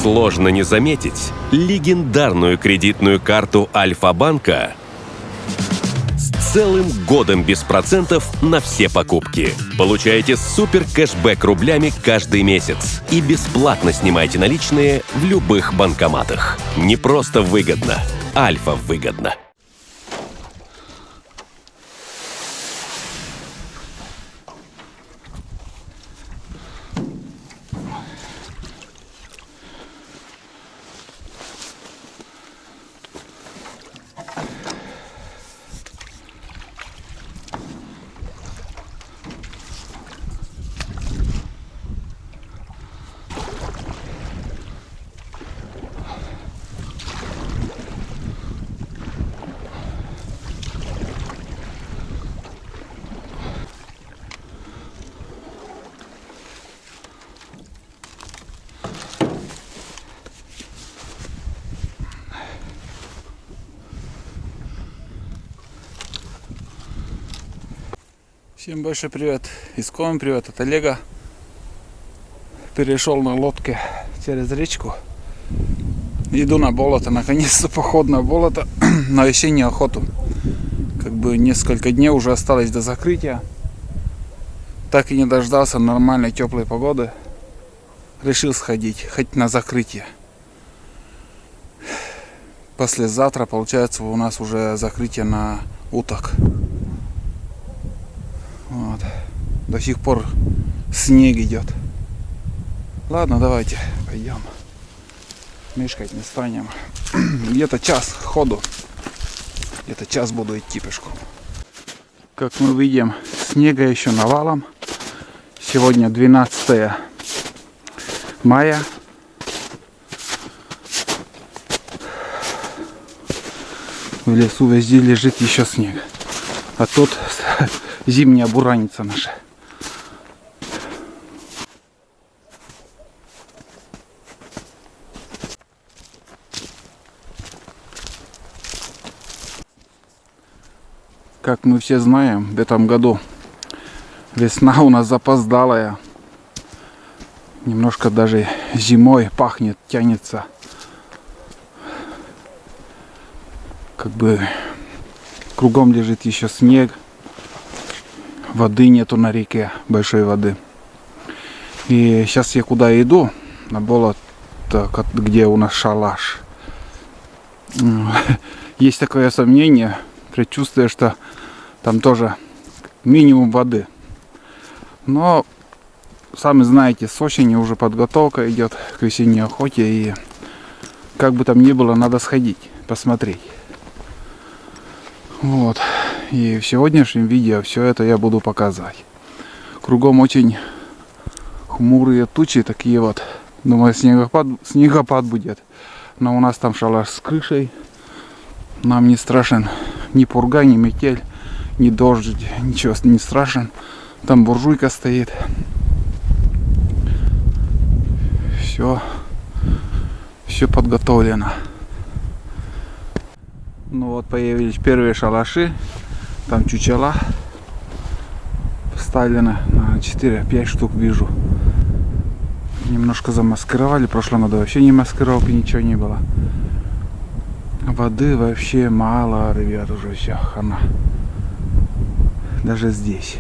Сложно не заметить легендарную кредитную карту Альфа-банка с целым годом без процентов на все покупки. Получайте супер кэшбэк рублями каждый месяц и бесплатно снимайте наличные в любых банкоматах. Не просто выгодно, Альфа выгодно. Всем большой привет, исконный привет от Олега. Перешел на лодке через речку. Иду на болото, наконец-то поход на болото, на весеннюю охоту. Как бы несколько дней уже осталось до закрытия. Так и не дождался нормальной теплой погоды. Решил сходить, хоть на закрытие. Послезавтра, получается, у нас уже закрытие на уток. Вот. До сих пор снег идет. Ладно, давайте пойдем. Мешкать не станем. Где-то час ходу. Где-то час буду идти пешком. Как мы видим, снега еще навалом. Сегодня 12 мая. В лесу везде лежит еще снег. А тут зимняя бураница наша. Как мы все знаем, в этом году весна у нас запоздалая. Немножко даже зимой пахнет, тянется. Как бы кругом лежит еще снег. Воды нету на реке, большой воды. И сейчас я куда иду? На болото, где у нас шалаш. Есть такое сомнение, предчувствие, что там тоже минимум воды. Но, сами знаете, с осени уже подготовка идет к весенней охоте. И как бы там ни было, надо сходить, посмотреть. Вот. И в сегодняшнем видео все это я буду показывать. Кругом очень хмурые тучи такие вот. Думаю, снегопад будет. Но у нас там шалаш с крышей. Нам не страшен ни пурга, ни метель, ни дождь. Ничего не страшен. Там буржуйка стоит. Все подготовлено. Ну вот, появились первые шалаши. Там чучела поставлено на 4-5 штук, вижу. Немножко замаскировали. В прошлом году вообще не маскировки, ничего не было. Воды вообще мало, ребят, уже все хана. Даже здесь.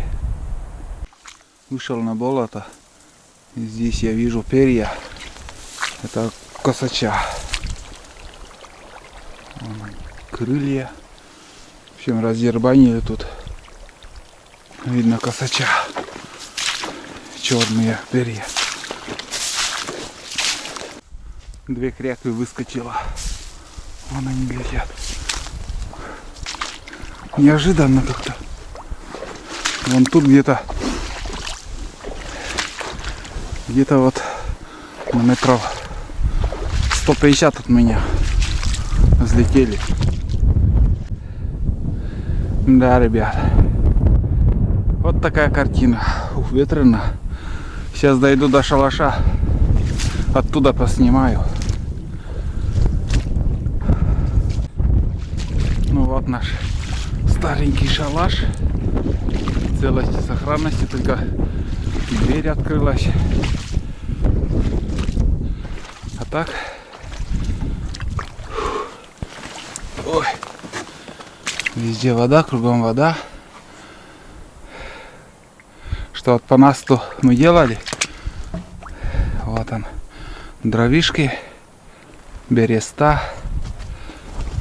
Вышел на болото. И здесь я вижу перья. Это косача. Крылья. В общем, раздербанили тут. Видно косача. Черные перья. Две кряквы выскочила. Вон они летят. Неожиданно как-то. Вон тут где-то вот на метров 150 от меня взлетели. Да, ребят. Вот такая картина. Ух, ветрено. Сейчас дойду до шалаша. Оттуда поснимаю. Ну вот наш старенький шалаш. В целости, сохранности. Только дверь открылась. так. Ой. Везде вода, кругом вода. Что вот по насту мы делали. Вот он. Дровишки. Береста.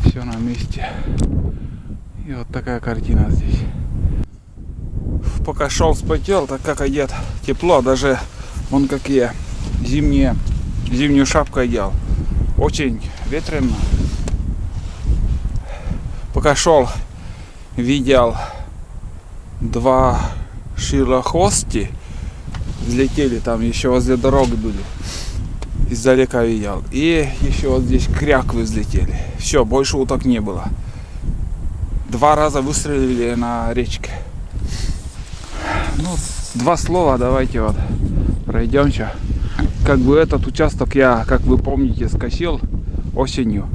Все на месте. И вот такая картина здесь. Пока шел, вспотел, так как одет тепло, даже вон какие зимнюю шапку одел. Очень ветрено. Пока шел, видел два шилохвости, взлетели там, еще возле дороги были. Издалека видел. И еще вот здесь кряквы взлетели. Все, больше уток не было. 2 раза выстрелили на речке. Ну, 2 слова давайте вот пройдемся. Как бы этот участок я, как вы помните, скосил осенью.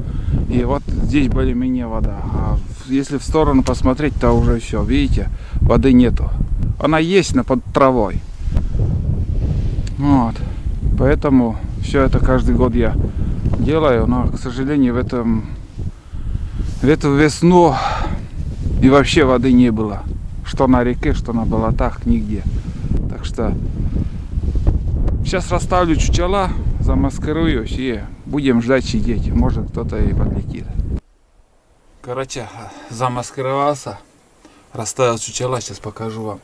И вот здесь более-менее вода. А если в сторону посмотреть, то уже все. Видите, воды нету. Она есть, но под травой. Вот. Поэтому все это каждый год я делаю. Но, к сожалению, в эту весну и вообще воды не было. Что на реке, что на болотах, нигде. Так что сейчас расставлю чучела, замаскируюсь и будем ждать сидеть. Может, кто-то и подлетит. Короче, замаскировался, расставил чучела, сейчас покажу вам.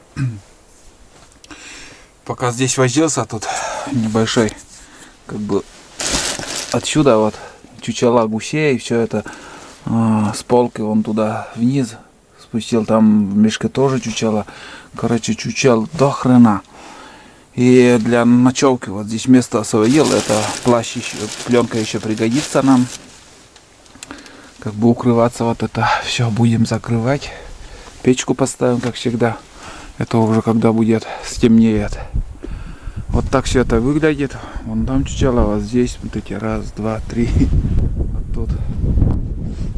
Пока здесь возился, тут небольшой, как бы отсюда вот чучела гусей, все это с полки вон туда вниз спустил, там в мешке тоже чучела. Короче, чучел до хрена. И для ночевки вот здесь место освоил. Это плащ еще, пленка еще пригодится нам. Как бы укрываться вот это все будем закрывать. Печку поставим, как всегда. Это уже когда будет стемнеет. Вот так все это выглядит. Вон там чучела, вот здесь вот эти 1, 2, 3. Вот тут.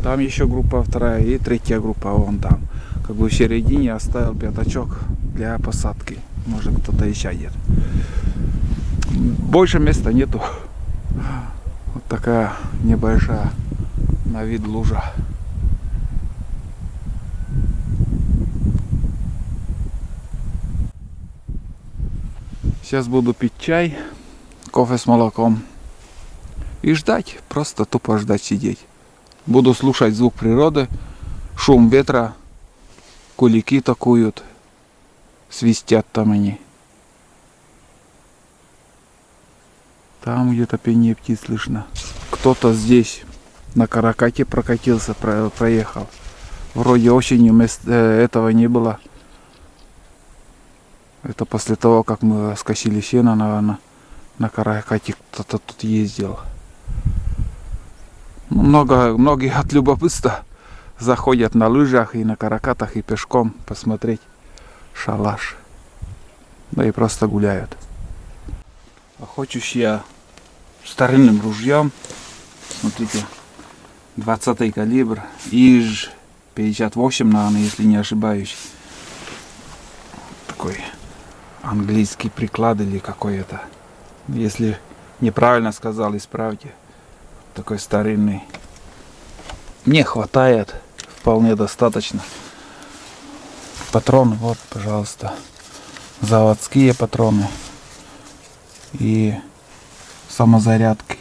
Там еще группа 2 и 3 группа вон там. Как бы в середине оставил пятачок для посадки. Может, кто-то еще едет. Больше места нету. Вот такая небольшая на вид лужа. Сейчас буду пить чай, кофе с молоком и ждать, просто тупо ждать, сидеть. Буду слушать звук природы, шум ветра, кулики такуют, свистят там они. Там где-то пение птиц слышно. Кто-то здесь на каракате прокатился, проехал. Вроде осенью этого не было. Это после того, как мы скосили сено, наверное, на каракате кто-то тут ездил. Многие от любопытства заходят на лыжах и на каракатах и пешком посмотреть шалаш. Да и просто гуляют. Охочусь я старинным ружьем. Смотрите, 20-й калибр. ИЖ 58, наверное, если не ошибаюсь. Такой английский приклад или какой-то. Если неправильно сказал, исправьте. Такой старинный. Мне хватает. Вполне достаточно. Патроны, вот, пожалуйста. Заводские патроны. И самозарядки.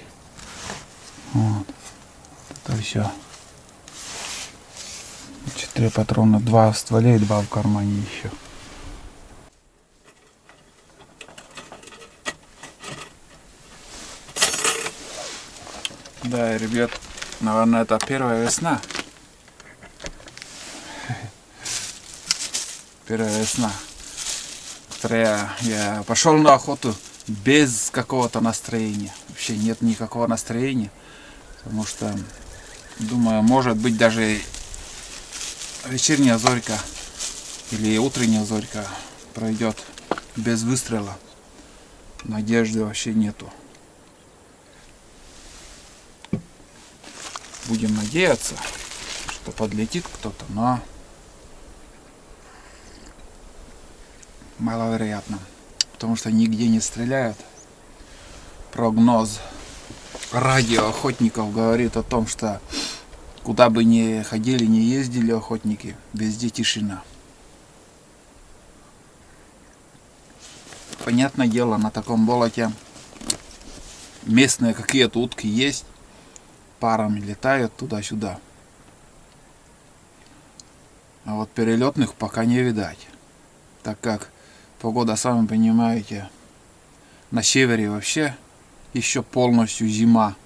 Вот. Это все. 4 патрона. 2 в стволе и 2 в кармане еще. Да, ребят, наверное, это первая весна. Первая весна. Я пошел на охоту без какого-то настроения. Вообще нет никакого настроения. Потому что, думаю, может быть даже вечерняя зорька или утренняя зорька пройдет без выстрела. Надежды вообще нету. Будем надеяться, что подлетит кто-то, но маловероятно, потому что нигде не стреляют. Прогноз радио охотников говорит о том, что куда бы ни ходили, ни ездили охотники, везде тишина. Понятное дело, на таком болоте местные какие-то утки есть, парами летают туда-сюда. А вот перелетных пока не видать, так как погода, сами понимаете, на севере вообще еще полностью зима.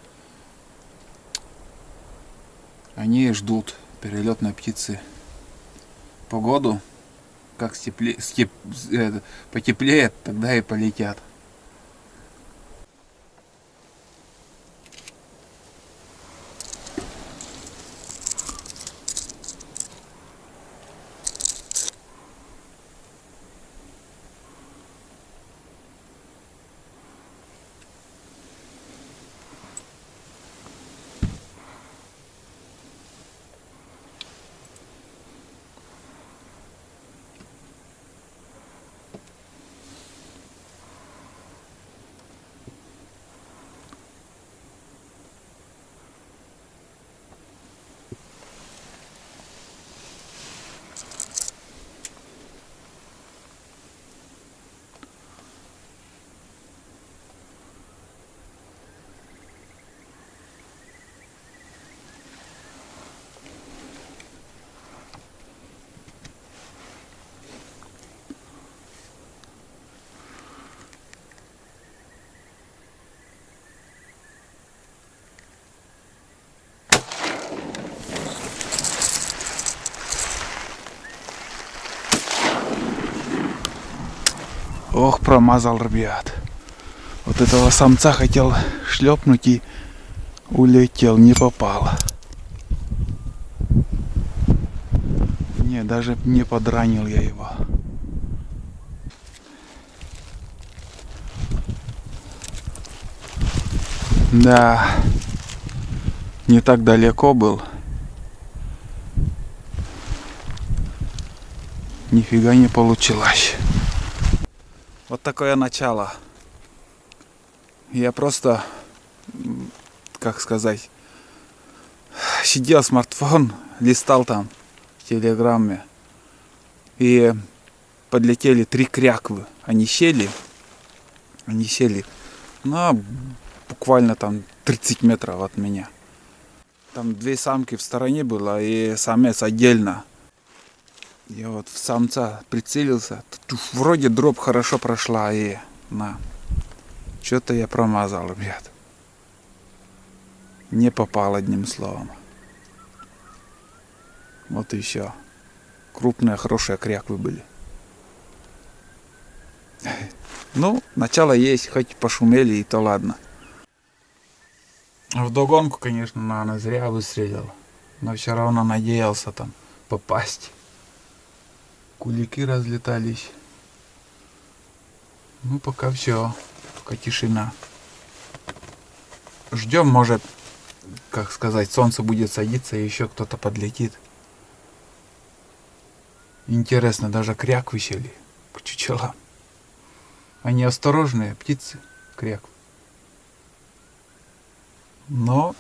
Они ждут, перелетные птицы, погоду, как потеплеет, тогда и полетят. Ох, промазал, ребят. Вот этого самца хотел шлепнуть и улетел, не попал. Не, даже не подранил я его. Да, не так далеко был. Нифига не получилось. Вот такое начало. Я просто, как сказать, сидел смартфон, листал там в Телеграме. И подлетели 3 кряквы. Они сели, ну, буквально там 30 метров от меня. Там 2 самки в стороне было и самец отдельно. Я вот в самца прицелился. Вроде дробь хорошо прошла и на. Что-то я промазал, ребят. Не попал, одним словом. Вот и все. Крупные, хорошие кряквы были. Ну, начало есть, хоть пошумели, и то ладно. Вдогонку, конечно, наверное, зря выстрелил. Но все равно надеялся там попасть. Кулики разлетались. Ну, пока все. Пока тишина. Ждем, может, как сказать, солнце будет садиться, и еще кто-то подлетит. Интересно, даже кряквы сели к чучелам. Они осторожные, птицы, кряквы. Но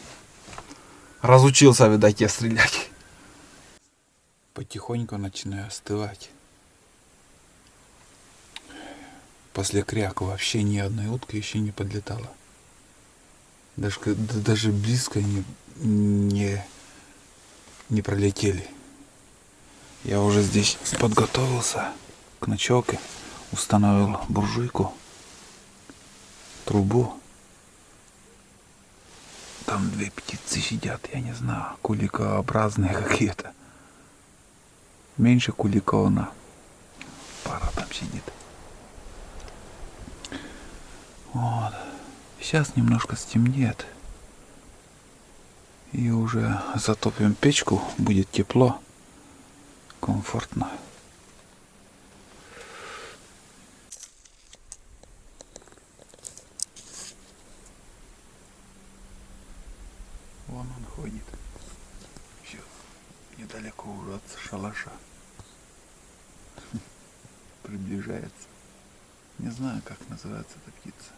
разучился, видать, я стрелять. Потихоньку начинаю остывать. После кряка вообще ни одной утки еще не подлетала. Даже близко не пролетели. Я уже здесь подготовился к ночевке. Установил буржуйку, трубу. Там 2 птицы сидят, я не знаю, куликообразные какие-то. Меньше куликов, на пара там сидит. Вот. Сейчас немножко стемнеет. И уже затопим печку, будет тепло, комфортно. Вон он ходит. Все, недалеко уже от шалаша. Приближается. Не знаю, как называется эта птица.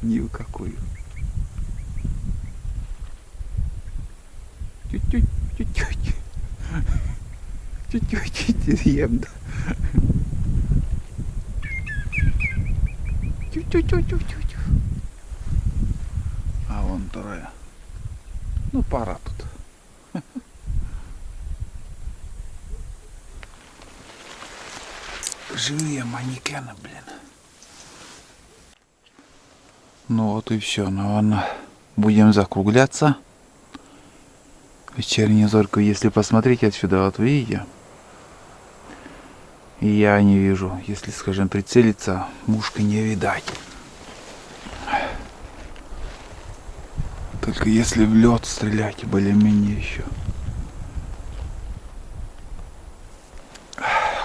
Ни в какую. Чуть-чуть, чуть-чуть. Чуть-чуть съем, да. Чуть-чуть. А вон вторая. Ну, пара тут. Живые манекены, блин. Ну вот и все, наверное, будем закругляться. Вечернюю зорьку, если посмотреть отсюда, вот видите, и я не вижу, если, скажем, прицелиться, мушка не видать. Только если в лед стрелять, более-менее еще.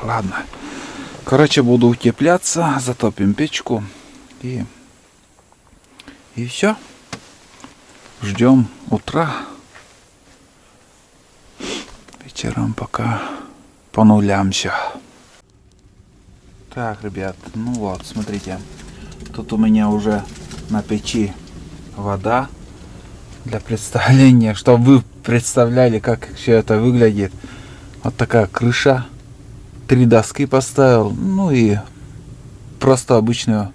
Ладно. Короче, буду утепляться, затопим печку и все. Ждем утра. Вечером пока понулямся. Так, ребят, ну вот, смотрите. Тут у меня уже на печи вода. Для представления, чтобы вы представляли, как все это выглядит. Вот такая крыша. 3 доски поставил. Ну и просто обычную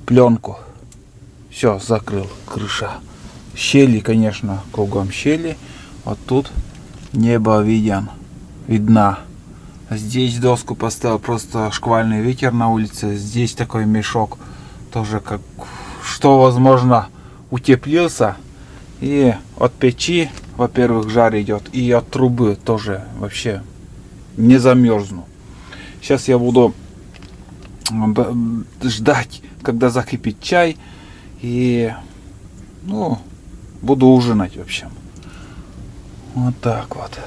пленку. Все, закрыл крыша. Щели, конечно, кругом щели. Вот тут небо видно. Здесь доску поставил, просто шквальный ветер на улице. Здесь такой мешок. Тоже как, что возможно, утеплился. И от печи, во-первых, жар идет. И от трубы тоже вообще не замерзну. Сейчас я буду ждать, когда закипит чай. И, ну, буду ужинать, в общем. Вот так вот.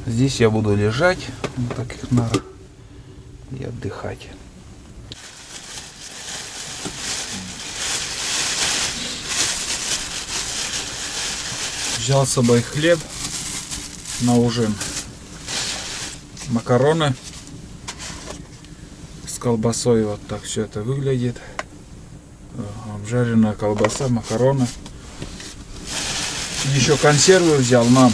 Здесь я буду лежать на таких нарах и отдыхать. Взял с собой хлеб на ужин, макароны с колбасой. Вот так все это выглядит. Обжаренная колбаса, макароны. Еще консервы взял, но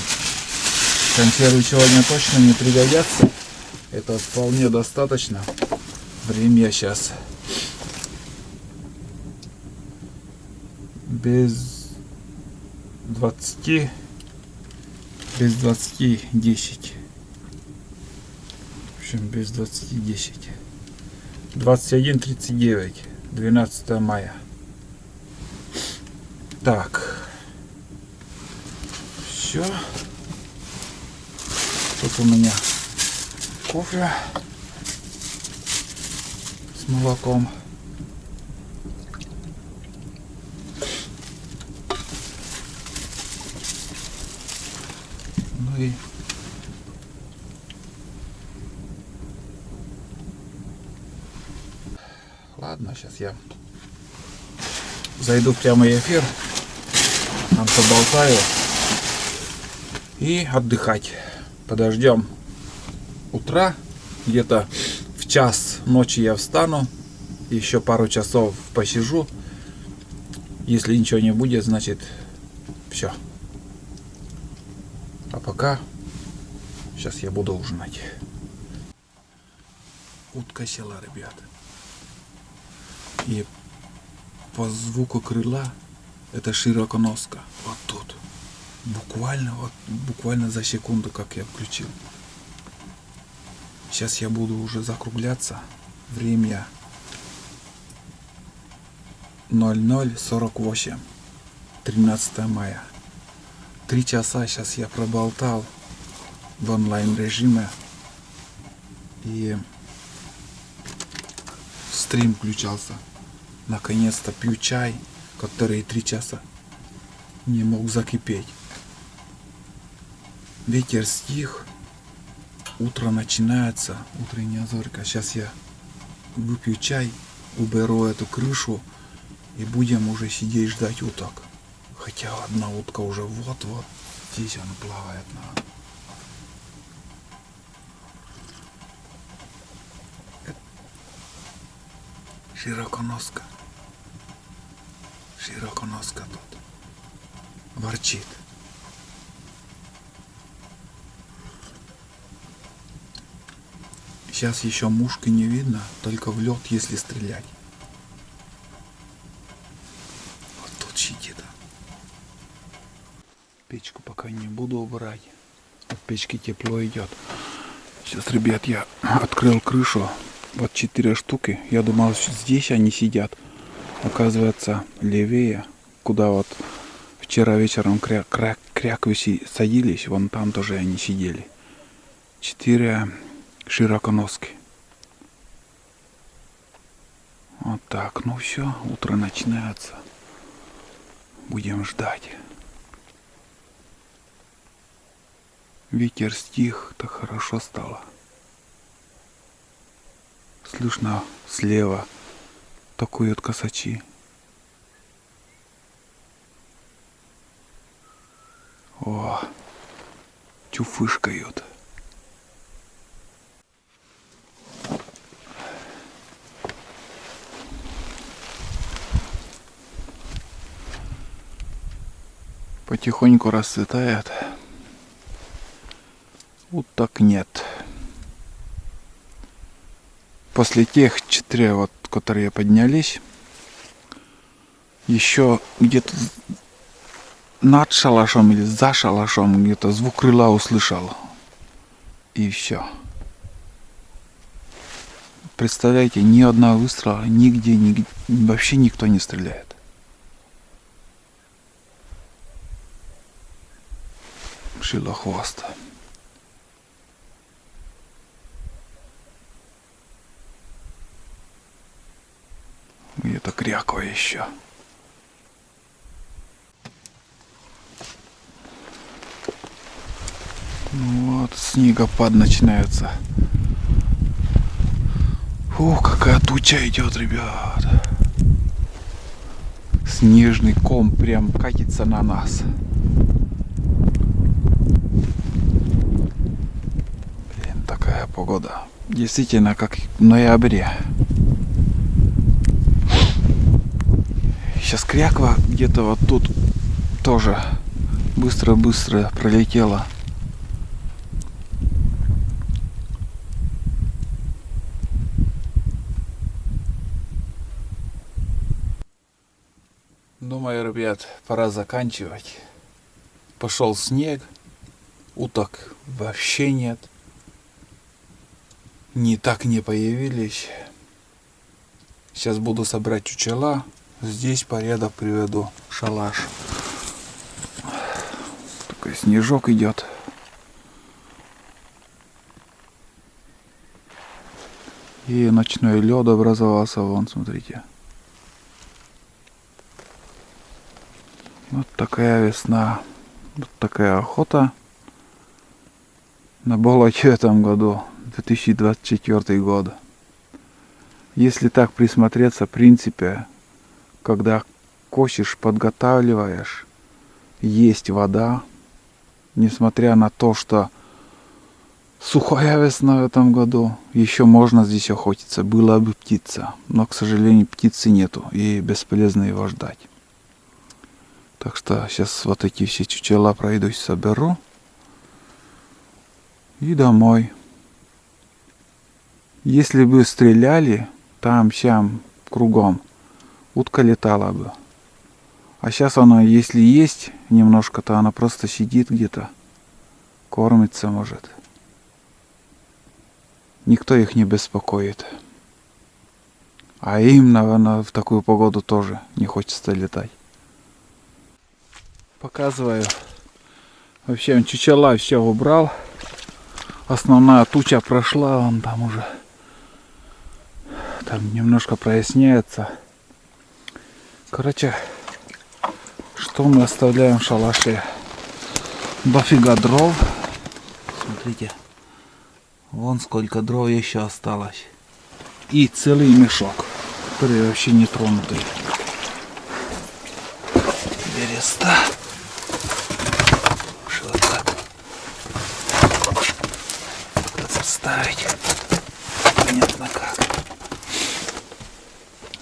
консервы сегодня точно не пригодятся. Это вполне достаточно. Время сейчас без 20 10. В общем, без 20 10. 21:39, 12 мая. Так. Все. Тут у меня кофе с молоком. Ну и ладно, сейчас я зайду в прямой эфир, там поболтаю и отдыхать. Подождем утра, где-то в час ночи я встану, еще пару часов посижу. Если ничего не будет, значит все. А пока сейчас я буду ужинать. Утка села, ребят. И по звуку крыла это широконоска. Вот тут. Буквально за секунду, как я включил. Сейчас я буду уже закругляться. Время 00:48. 13 мая. 3 часа сейчас я проболтал в онлайн режиме. И стрим включался. Наконец-то пью чай, который 3 часа не мог закипеть. Ветер стих. Утро начинается. Утренняя зорька. Сейчас я выпью чай, уберу эту крышу и будем уже сидеть ждать уток. Хотя одна утка уже вот-вот. Здесь она плавает. Широконоска. Широконоска тут. Ворчит. Сейчас еще мушки не видно, только в лед, если стрелять. Вот тут сидит. Печку пока не буду убирать. От печки тепло идет. Сейчас, ребят, я открыл крышу. Вот 4 штуки. Я думал, что здесь они сидят. Оказывается, левее, куда вот вчера вечером кряквы садились, вон там тоже они сидели. 4 широконоски. Вот так. Ну все, утро начинается. Будем ждать. Ветер стих, так хорошо стало. Слышно слева такуют косачи. О, тюфышкают. Потихоньку расцветает. Уток нет. После тех 4, вот, которые поднялись, еще где-то над шалашом или за шалашом где-то звук крыла услышал. И все. Представляете, ни одного выстрела, нигде, вообще никто не стреляет. Шилохвост. Где-то кряква еще. Ну вот, снегопад начинается. О, какая туча идет, ребят. Снежный ком прям катится на нас. Блин, такая погода. Действительно, как в ноябре. Сейчас кряква где-то вот тут тоже быстро-быстро пролетела. Думаю, ребят, пора заканчивать. Пошел снег, уток вообще нет. Так не появились. Сейчас буду собрать чучела. Здесь порядок приведу. Шалаш. Такой снежок идет. И ночной лед образовался. Вон, смотрите. Вот такая весна. Вот такая охота на болоте в этом году. 2024 год. Если так присмотреться, в принципе, когда косишь, подготавливаешь, есть вода, несмотря на то, что сухая весна в этом году, еще можно здесь охотиться, была бы птица, но, к сожалению, птицы нету, и бесполезно его ждать. Так что сейчас вот эти все чучела пройдусь, соберу и домой. Если бы стреляли там-сям кругом, утка летала бы. А сейчас она, если есть немножко, то она просто сидит где-то, кормится, может. Никто их не беспокоит. А им, наверное, в такую погоду тоже не хочется летать. Показываю. Вообще, чучела все убрал. Основная туча прошла, вон там уже. Там немножко проясняется. Короче, что мы оставляем в шалаше? Дофига дров. Смотрите. Вон сколько дров еще осталось. И целый мешок, который вообще не тронутый. Береста. Что так? Как-то поставить. Понятно как.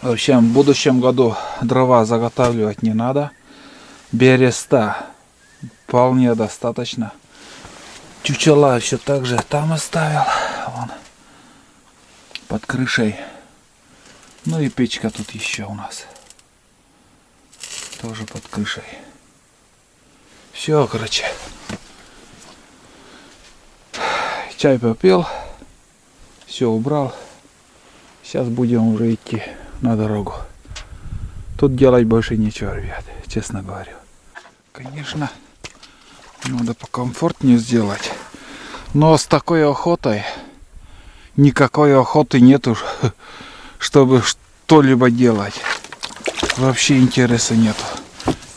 В общем, в будущем году дрова заготавливать не надо. Береста вполне достаточно. Чучела еще также там оставил. Вон. Под крышей. Ну и печка тут еще у нас. Тоже под крышей. Все, короче. Чай попил. Все убрал. Сейчас будем уже идти на дорогу. Тут делать больше нечего, ребят, честно говорю. Конечно, надо покомфортнее сделать. Но с такой охотой никакой охоты нету, чтобы что-либо делать. Вообще интереса нету.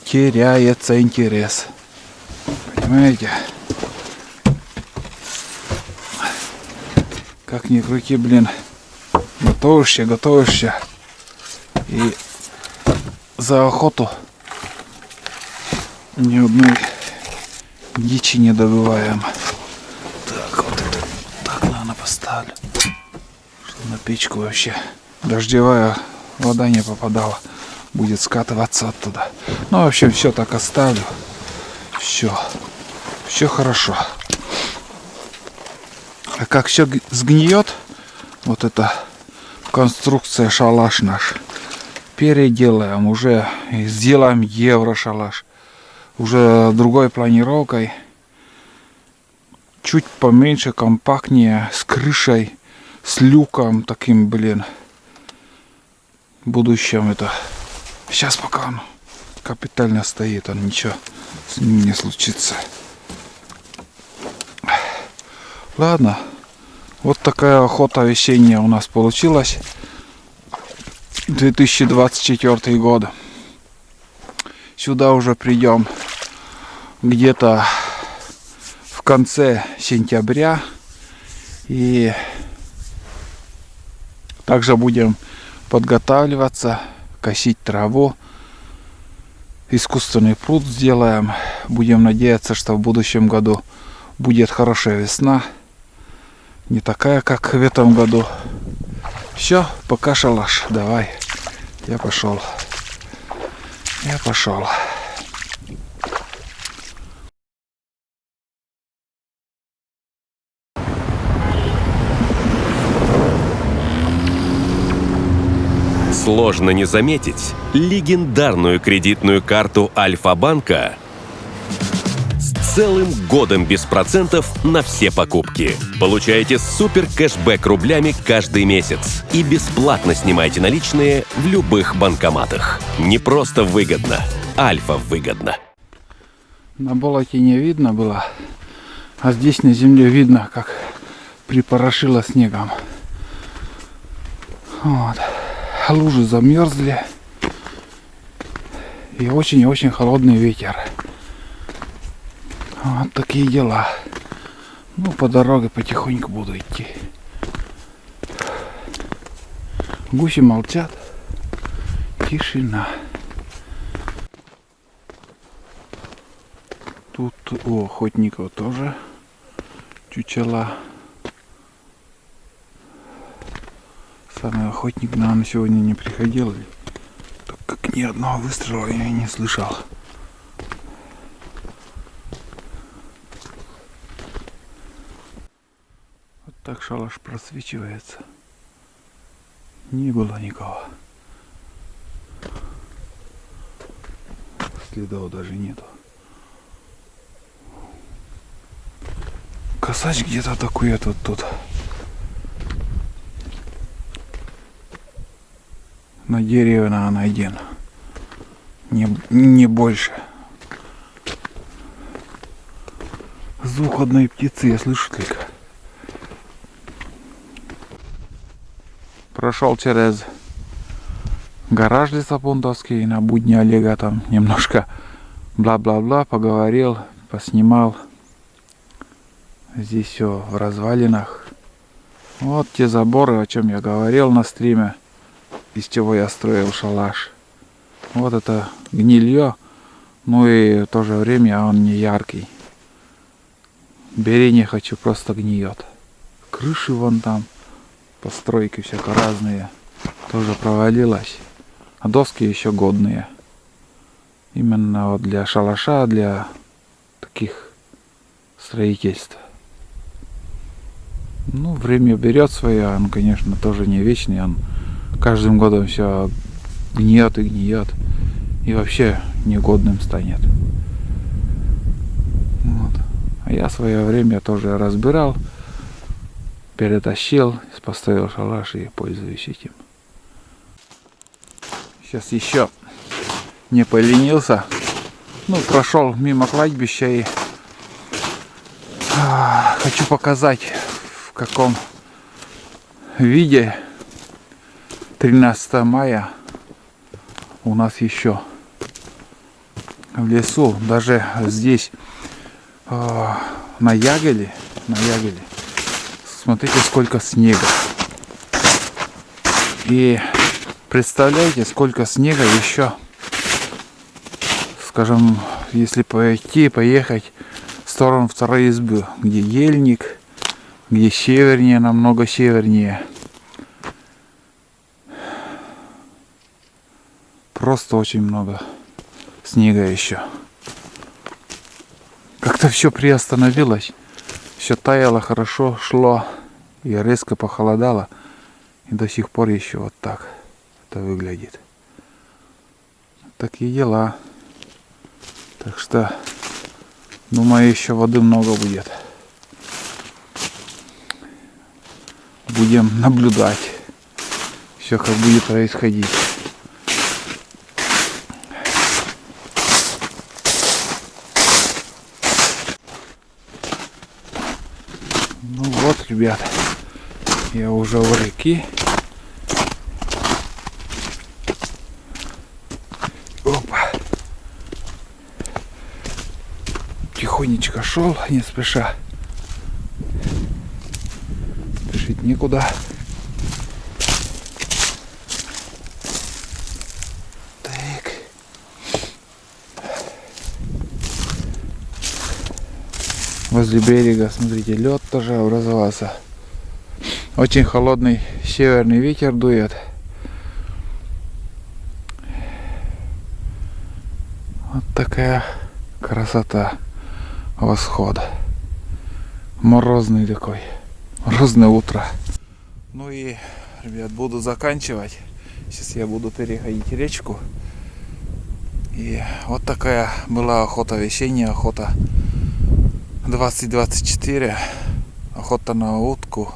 Теряется интерес. Понимаете? Как ни крути, блин. Готовишься. И за охоту ни одной дичи не добываем. Так, вот это так, наверное, поставлю. Чтобы на печку вообще дождевая вода не попадала. Будет скатываться оттуда. Ну, в общем, все так оставлю. Все хорошо. А как все сгниет, вот эта конструкция шалаш наш, переделаем, уже сделаем еврошалаш. Уже другой планировкой. Чуть поменьше, компактнее, с крышей, с люком таким, блин. В будущем это. Сейчас пока он капитально стоит, он ничего с ним не случится. Ладно, вот такая охота весенняя у нас получилась. 2024 год. Сюда уже придем где-то в конце сентября. И также будем подготавливаться, косить траву. Искусственный пруд сделаем. Будем надеяться, что в будущем году будет хорошая весна. Не такая, как в этом году. Все, пока шалаш. Давай. Я пошел. Сложно не заметить легендарную кредитную карту Альфа-банка с целым годом без процентов на все покупки. Получайте супер кэшбэк рублями каждый месяц и бесплатно снимайте наличные в любых банкоматах. Не просто выгодно, Альфа выгодно. На болоте не видно было, а здесь на земле видно, как припорошило снегом. Вот. Лужи замерзли. И очень-очень холодный ветер. Вот такие дела. Ну, по дороге потихоньку буду идти. Гуси молчат. Тишина. Тут у охотников тоже чучела. Самый охотник, наверное, сегодня не приходил, так как ни одного выстрела я не слышал. Вот так шалаш просвечивается. Не было никого. Следов даже нету. Косач где-то такой тут. На дереве, наверное, один. Не больше. Звук одной птицы я слышу только. Прошел через гараж лесопунтовский на будни Олега, там немножко бла-бла-бла, поговорил, поснимал. Здесь все в развалинах. Вот те заборы, о чем я говорил на стриме, из чего я строил шалаш. Вот это гнилье, ну и в то же время он не яркий. Бери не хочу, просто гниет. Крыши вон там, постройки всяко разные. тоже провалилась. А доски еще годные. Именно вот для шалаша, для таких строительств. Ну, время берет свое, он, конечно, тоже не вечный. Он каждым годом все гниет и гниет. И вообще негодным станет. Вот. А я в свое время тоже разбирал, перетащил, поставил шалаш и пользуюсь этим. Сейчас еще не поленился. Ну, прошел мимо кладбища и хочу показать, в каком виде 13 мая у нас еще в лесу. Даже здесь на Ягеле, смотрите, сколько снега. И представляете, сколько снега еще, скажем, если поехать в сторону второй избы, где ельник, где севернее, намного севернее. Просто очень много снега еще. Как-то все приостановилось, все таяло, хорошо шло и резко похолодало, и до сих пор еще вот так это выглядит. Такие дела. Так что, думаю, еще воды много будет. Будем наблюдать все, как будет происходить. Ну вот, ребят, я уже у реки. Опа. Тихонечко шел, не спеша. Спешить некуда. Так. Возле берега, смотрите, лед тоже образовался. Очень холодный северный ветер дует. Вот такая красота восхода. Морозный такой. Морозное утро. Ну и, ребят, буду заканчивать. Сейчас я буду переходить речку. И вот такая была охота, весенняя охота 2024. Охота на утку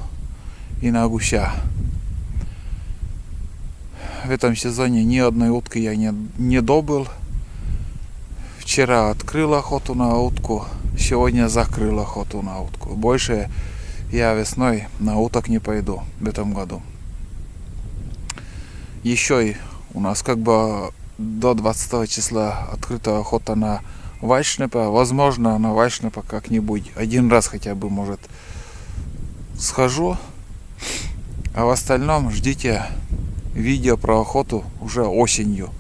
и на гуся. В этом сезоне ни одной утки я не добыл. Вчера открыл охоту на утку, сегодня закрыл охоту на утку. Больше я весной на уток не пойду в этом году. Еще и у нас как бы до 20 числа открыта охота на вайшнепа. Возможно, на вайшнепа как-нибудь один раз хотя бы, может, схожу. А в остальном ждите видео про охоту уже осенью.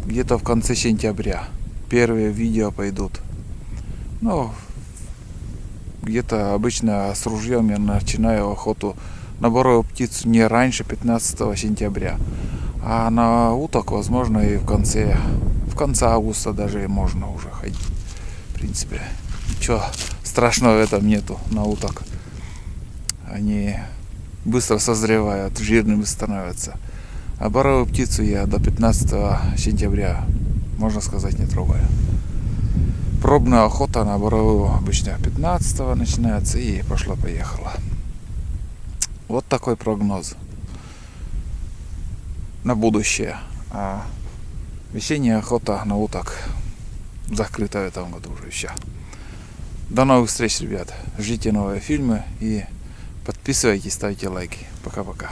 Где-то в конце сентября. Первые видео пойдут. Ну, где-то обычно с ружьем я начинаю охоту на боровую птицу не раньше 15 сентября. А на уток, возможно, и в конце августа даже можно уже ходить. В принципе, ничего страшного в этом нету на уток. Они быстро созревают, жирными становятся. А боровую птицу я до 15 сентября, можно сказать, не трогаю. Пробная охота на боровую обычно 15 начинается и пошло-поехало. Вот такой прогноз на будущее. А весенняя охота на уток закрыта в этом году уже все. До новых встреч, ребят. Ждите новые фильмы и подписывайтесь, ставьте лайки. Пока-пока.